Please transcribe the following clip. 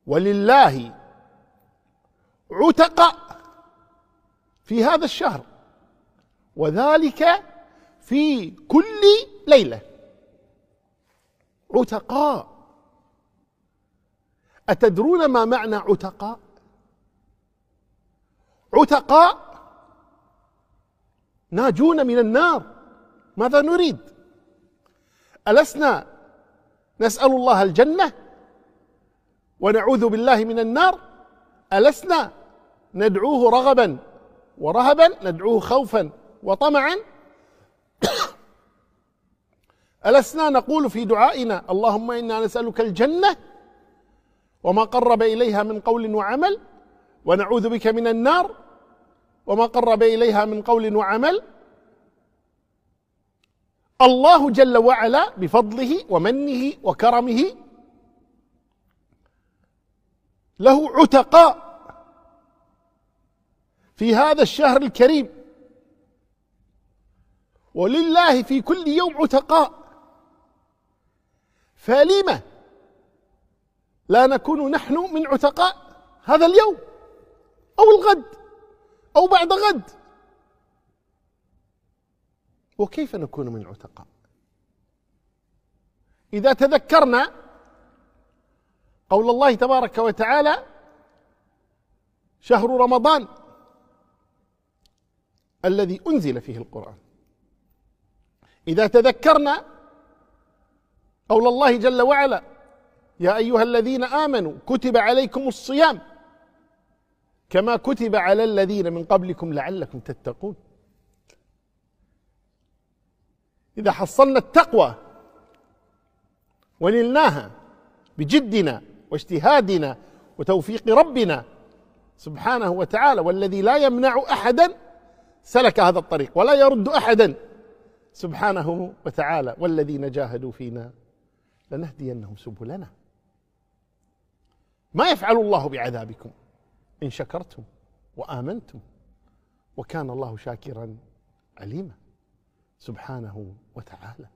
ولله عتق في هذا الشهر، وذلك في كل ليلة. عتقاء. أتدرون ما معنى عتقاء؟ عتقاء ناجون من النار. ماذا نريد؟ ألسنا نسأل الله الجنة ونعوذ بالله من النار؟ ألسنا ندعوه رغبا ورهبا، ندعوه خوفا وطمعا؟ ألسنا نقول في دعائنا اللهم إنا نسألك الجنة وما قرب إليها من قول وعمل، ونعوذ بك من النار وما قرب إليها من قول وعمل؟ الله جل وعلا بفضله ومنه وكرمه له عتقاء في هذا الشهر الكريم، ولله في كل يوم عتقاء. فلم لا نكون نحن من عتقاء هذا اليوم أو الغد أو بعد غد؟ وكيف نكون من عتقاء؟ إذا تذكرنا قول الله تبارك وتعالى شهر رمضان الذي أنزل فيه القرآن، إذا تذكرنا قول الله جل وعلا يا أيها الذين آمنوا كتب عليكم الصيام كما كتب على الذين من قبلكم لعلكم تتقون. إذا حصلنا التقوى ونلناها بجدنا واجتهادنا وتوفيق ربنا سبحانه وتعالى، والذي لا يمنع أحدا سلك هذا الطريق ولا يرد أحدا سبحانه وتعالى، والذين جاهدوا فينا لنهدينهم سبلنا. ما يفعل الله بعذابكم إن شكرتم وآمنتم وكان الله شاكرا عليما سبحانه وتعالى.